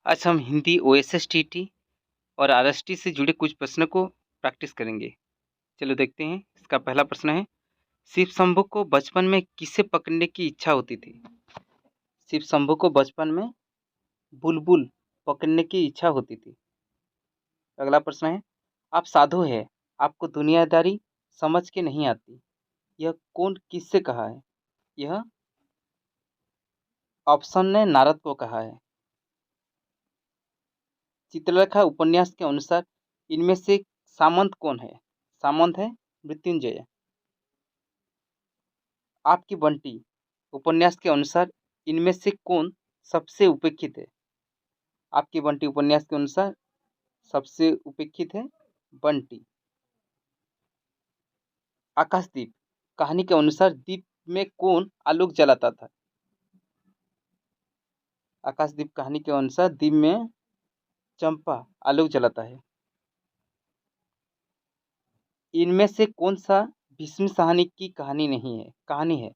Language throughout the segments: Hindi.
आज हम हिंदी ओएसएसटीटी और आरएसटी से जुड़े कुछ प्रश्नों को प्रैक्टिस करेंगे। चलो देखते हैं। इसका पहला प्रश्न है, शिव शंभू को बचपन में किसे पकड़ने की इच्छा होती थी? शिव शंभू को बचपन में बुलबुल पकड़ने की इच्छा होती थी। अगला प्रश्न है, आप साधु हैं, आपको दुनियादारी समझ के नहीं आती, यह कौन किससे कहा है? यह ऑप्शन ने नारद को कहा है। चित्रलेखा उपन्यास के अनुसार इनमें से सामंत कौन है? सामंत है मृत्युंजय। आपकी बंटी उपन्यास के अनुसार इनमें से कौन सबसे उपेक्षित है? आपकी बंटी उपन्यास के अनुसार सबसे उपेक्षित है बंटी। आकाशदीप कहानी के अनुसार दीप में कौन आलोक जलाता था? आकाशदीप कहानी के अनुसार दीप में चंपा आलोक जलाता है। इनमें से कौन सा भीष्म साहनी की कहानी नहीं है? कहानी है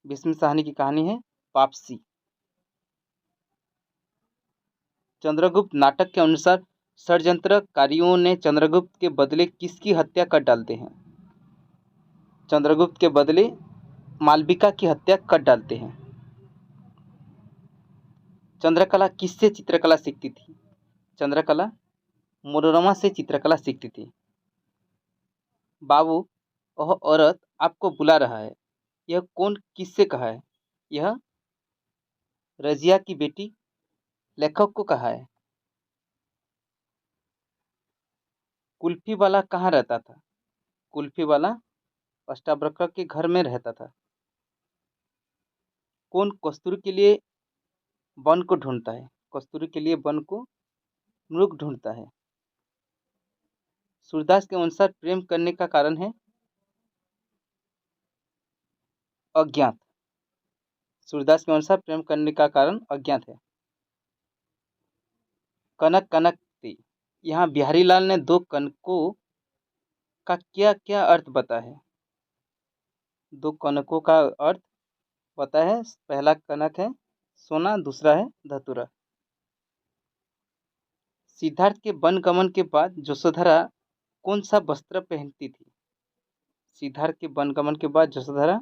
भीष्म साहनी की कहानी है वापसी। चंद्रगुप्त नाटक के अनुसार षड्यंत्रकारियों ने चंद्रगुप्त के बदले किसकी हत्या कर डालते हैं? चंद्रगुप्त के बदले मालविका की हत्या कर डालते हैं। चंद्रकला किससे चित्रकला सीखती थी? चंद्रकला मनोरमा से चित्रकला सीखती थी। बाबू, वह औरत आपको बुला रहा है, यह कौन किससे कहा है? यह रजिया की बेटी लेखक को कहा है। कुल्फी वाला कहाँ रहता था? कुल्फी वाला अष्टावक्र के घर में रहता था। कौन कस्तूरी के लिए वन को ढूंढता है? कस्तूरी के लिए वन को मृग ढूंढता है। सूरदास के अनुसार प्रेम करने का कारण है अज्ञात। सूरदास के अनुसार प्रेम करने का कारण अज्ञात है। कनक कनक थी, यहाँ बिहारी लाल ने दो कनकों का क्या क्या अर्थ बताया है? दो कनकों का अर्थ बताया है। पहला कनक है सोना, दूसरा है धतूरा। सिद्धार्थ के वनगमन के बाद यशोधरा कौन सा वस्त्र पहनती थी? सिद्धार्थ के वनगमन के बाद यशोधरा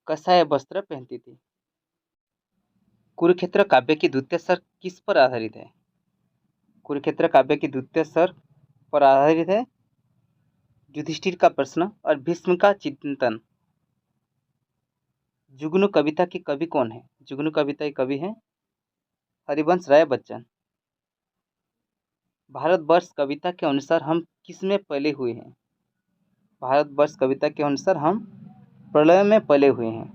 कसाय वस्त्र पहनती थी। कुरुक्षेत्र काव्य की द्वितीय सर्ग किस पर आधारित है? कुरुक्षेत्र काव्य की द्वितीय सर्ग पर आधारित है युधिष्ठिर का प्रश्न और भीष्म का चिंतन। जुगनू कविता के कवि कौन है? जुगनू कविता के कवि हैं हरिवंश राय बच्चन। भारतवर्ष कविता के अनुसार हम किस में पले हुए हैं? भारतवर्ष कविता के अनुसार हम प्रलय में पले हुए हैं।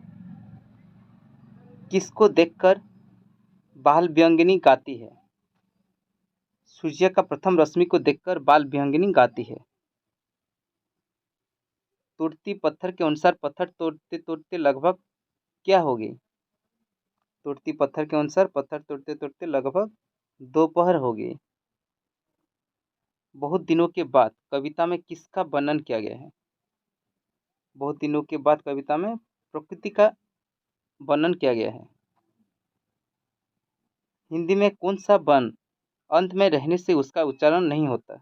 किसको देखकर बाल व्यंगिनी गाती है? सूर्य का प्रथम रश्मि को देखकर बाल व्यंगिनी गाती है। तोड़ती पत्थर के अनुसार पत्थर तोड़ते तोड़ते लगभग क्या हो गई? तोड़ती पत्थर के अनुसार पत्थर तोड़ते तोड़ते लगभग दोपहर हो गई। बहुत दिनों के बाद कविता में किसका वर्णन किया गया है? बहुत दिनों के बाद कविता में प्रकृति का वर्णन किया गया है। हिंदी में कौन सा वर्ण अंत में रहने से उसका उच्चारण नहीं होता?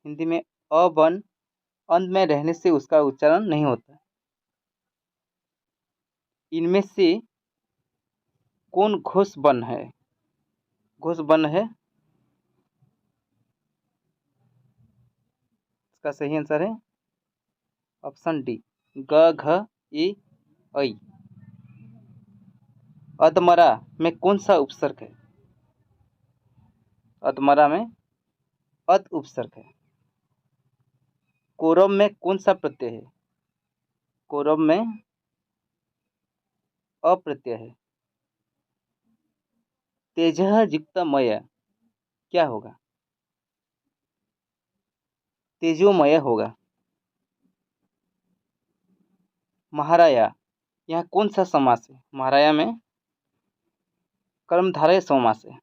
हिंदी में अ वर्ण अंत में रहने से उसका उच्चारण नहीं होता। इनमें से कौन घोष वर्ण है? घोष वर्ण है, इसका सही आंसर है ऑप्शन डी, ग घ ई ऐ। अधमरा में कौन सा उपसर्ग है? अधमरा में अध उपसर्ग है। कौरव में कौन सा प्रत्यय है? कौरव में अप्रत्यय है। तेजः युक्त मय क्या होगा? तेजोमय होगा। महाराया यहाँ कौन सा समास है? महाराया में कर्मधारय समास है।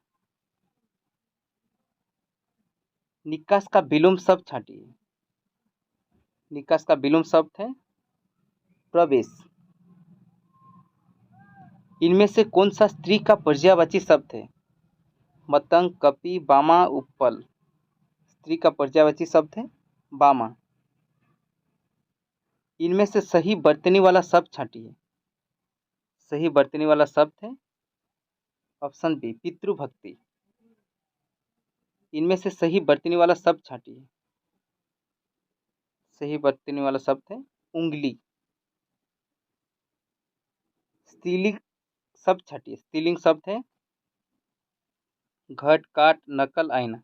निकास का विलोम शब्द छांटिए। निकास का विलोम शब्द है प्रवेश। इनमें से कौन सा स्त्री का पर्यायवाची शब्द है? मतंग, कपि, बामा, उपल। स्त्री का पर्यायवाची शब्द है बामा। इनमें से सही बरतनी वाला शब्द छांटिए। सही बरतनी वाला शब्द है ऑप्शन बी पितृभक्ति। इनमें से सही बरतनी वाला शब्द छांटिए। सही बरतनी वाला शब्द है उंगली। स्त्रीलिंग शब्द छांटिए। स्त्रीलिंग शब्द है घट, काट, नकल, आईना।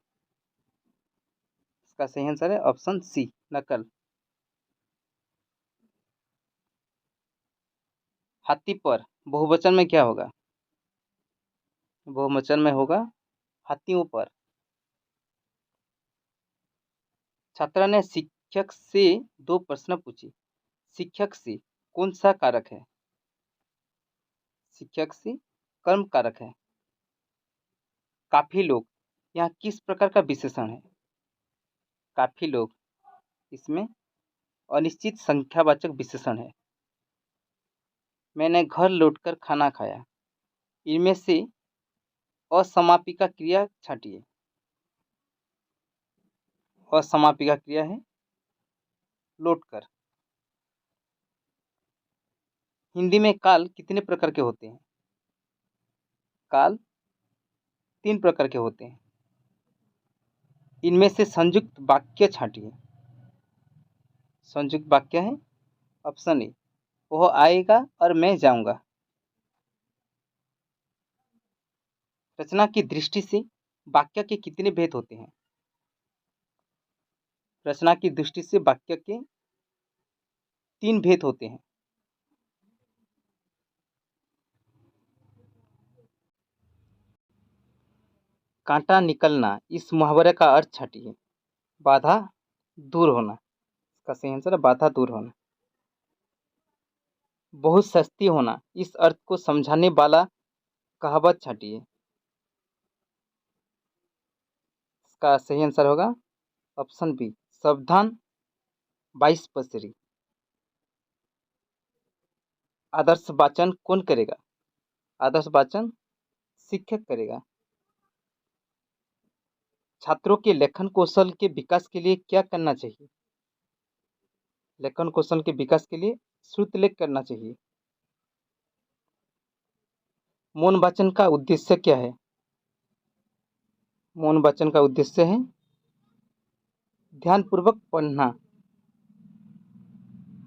इसका सही आंसर है ऑप्शन सी नकल। हाथी पर बहुवचन में क्या होगा? बहुवचन में होगा हाथियों पर। छात्रा ने शिक्षक से 2 प्रश्न पूछे। शिक्षक से कौन सा कारक है? शिक्षक से कर्म कारक है। काफी लोग यहाँ किस प्रकार का विशेषण है? काफी लोग इसमें अनिश्चित संख्यावाचक विशेषण है। मैंने घर लौटकर खाना खाया। इनमें से असमापिका क्रिया छांटिए। असमापिका क्रिया है लौटकर। हिंदी में काल कितने प्रकार के होते हैं? काल 3 प्रकार के होते हैं। इनमें से संयुक्त वाक्य छांटिए। संयुक्त वाक्य है ऑप्शन ए वह आएगा और मैं जाऊंगा। रचना की दृष्टि से वाक्य के कितने भेद होते हैं? रचना की दृष्टि से वाक्य के 3 भेद होते हैं। कांटा निकलना इस मुहावरे का अर्थ छांटिए। बाधा दूर होना। इसका सही आंसर है बाधा दूर होना। बहुत सस्ती होना इस अर्थ को समझाने वाला कहावत छांटिए। इसका सही आंसर होगा ऑप्शन बी सावधान 22 पसरी। आदर्श वाचन कौन करेगा? आदर्श वाचन शिक्षक करेगा। छात्रों के लेखन कौशल के विकास के लिए क्या करना चाहिए? लेखन कौशल के विकास के लिए श्रुतलेख करना चाहिए। मौन वाचन का उद्देश्य क्या है? मौन वाचन का उद्देश्य है ध्यानपूर्वक पढ़ना।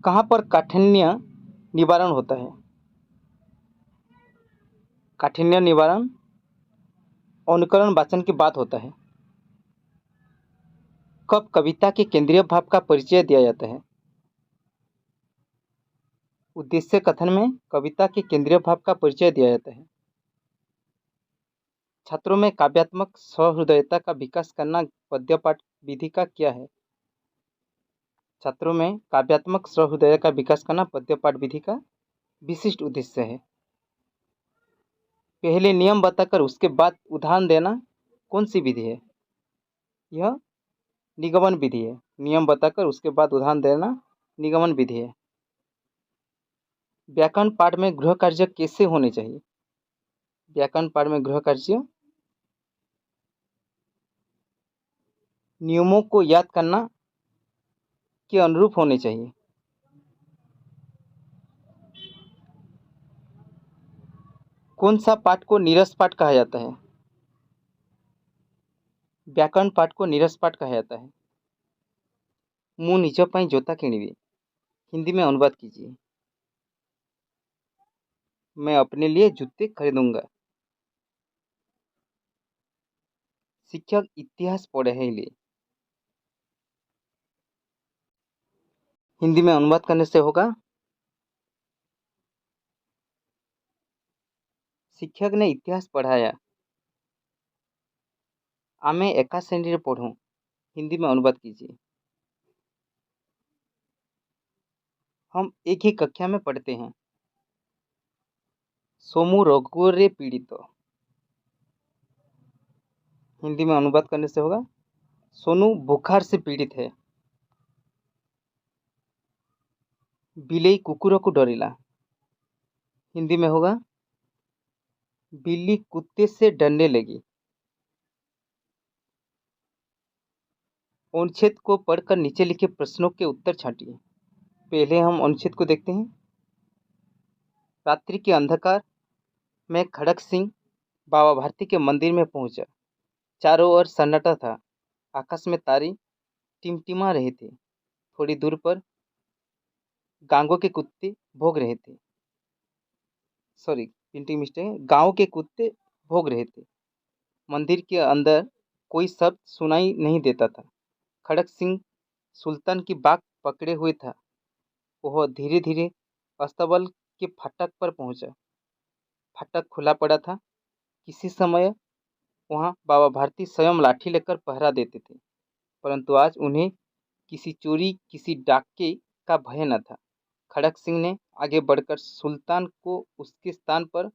कहाँ पर काठिन्य निवारण होता है? काठिन्य निवारण अनुकरण वाचन की बात होता है। कब कविता के केंद्रीय भाव का परिचय दिया जाता है? उद्देश्य कथन में कविता के केंद्रीय भाव का परिचय दिया जाता है। छात्रों में काव्यात्मक सहृदयता का विकास करना पद्य पाठ विधि का क्या है? छात्रों में काव्यात्मक सहृदय का विकास करना पद्य पाठ विधि का विशिष्ट उद्देश्य है। पहले नियम बताकर उसके बाद उदाहरण देना कौन सी विधि है? यह निगमन विधि है। नियम बताकर उसके बाद उदाहरण देना निगमन विधि है। व्याकरण पाठ में गृह कार्य कैसे होने चाहिए? व्याकरण पाठ में गृह कार्य नियमों को याद करना के अनुरूप होने चाहिए। कौन सा पाठ को नीरस पाठ कहा जाता है? व्याकरण पाठ को नीरस पाठ कहा जाता है। मु निज पाई जोता किणिबी हिंदी में अनुवाद कीजिए। मैं अपने लिए जूते खरीदूंगा। शिक्षक इतिहास पढ़े है ले हिंदी में अनुवाद करने से होगा शिक्षक ने इतिहास पढ़ाया। आमे एका श्रेणी रे पढ़ूं हिंदी में अनुवाद कीजिए। हम एक ही कक्षा में पढ़ते हैं। सोमू रोगों पीड़ित हिंदी में अनुवाद करने से होगा सोनू बुखार से पीड़ित है। बिल्ली कुकुरों को डरेला हिंदी में होगा बिल्ली कुत्ते से डरने लगी। अनुच्छेद को पढ़कर नीचे लिखे प्रश्नों के उत्तर छांटिए। पहले हम अनुच्छेद को देखते हैं। रात्रि के अंधकार में खड़क सिंह बाबा भारती के मंदिर में पहुंचा। चारों ओर सन्नाटा था। आकाश में तारे टिमटिमा रहे थे। थोड़ी दूर पर गांवों के कुत्ते भौंक रहे थे। प्रिंटिंग मिस्टेक है। गांव के कुत्ते भौंक रहे थे। मंदिर के अंदर कोई शब्द सुनाई नहीं देता था। खड़क सिंह सुल्तान की बाग पकड़े हुए था। वह धीरे धीरे अस्तबल के फाटक पर पहुंचा। फाटक खुला पड़ा था। किसी समय वहां बाबा भारती स्वयं लाठी लेकर पहरा देते थे, परंतु आज उन्हें किसी चोरी किसी डाके का भय न था। खड़क सिंह ने आगे बढ़कर सुल्तान को उसके स्थान पर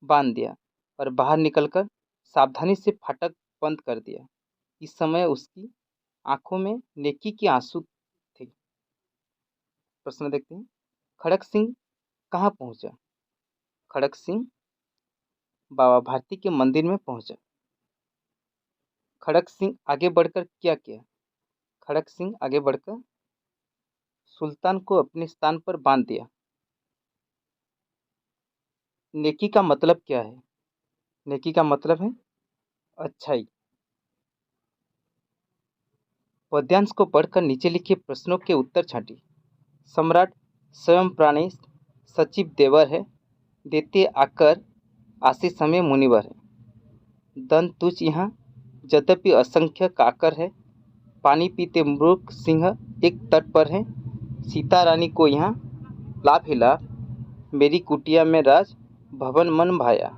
बांध दिया और बाहर निकलकर सावधानी से फाटक बंद कर दिया। इस समय उसकी आंखों में नेकी के आंसू थे। प्रश्न देखते हैं। खड़क सिंह कहाँ पहुंचा? खड़क सिंह बाबा भारती के मंदिर में पहुंचा। खड़क सिंह आगे बढ़कर क्या किया? खड़क सिंह आगे बढ़कर सुल्तान को अपने स्थान पर बांध दिया। नेकी का मतलब क्या है? नेकी का मतलब है अच्छाई। पद्यांश को पढ़कर नीचे लिखे प्रश्नों के उत्तर छांटिए। सम्राट स्वयं प्राणेश सचिव देवर है, देते आकर आशीष हमें मुनिवर है। दंत तुझ यहाँ यद्यपि असंख्य काकर है, पानी पीते मृग सिंह एक तट पर है। सीता रानी को यहाँ लाभ ही लाभ, मेरी कुटिया में राज भवन मन भाया।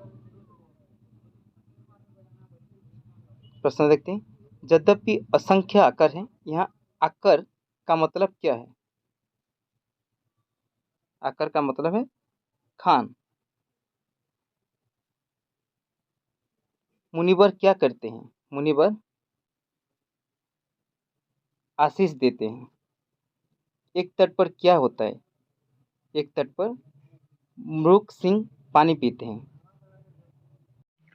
प्रश्न देखते हैं। यद्यपि असंख्य आकर है, यहाँ आकर का मतलब क्या है? आकर का मतलब है खान। मुनिवर क्या करते हैं? मुनिवर आशीष देते हैं। एक तट पर क्या होता है? एक तट पर मृग सिंह पानी पीते हैं।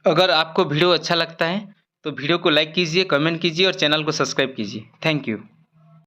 अगर आपको वीडियो अच्छा लगता है तो वीडियो को लाइक कीजिए, कमेंट कीजिए और चैनल को सब्सक्राइब कीजिए। Thank you.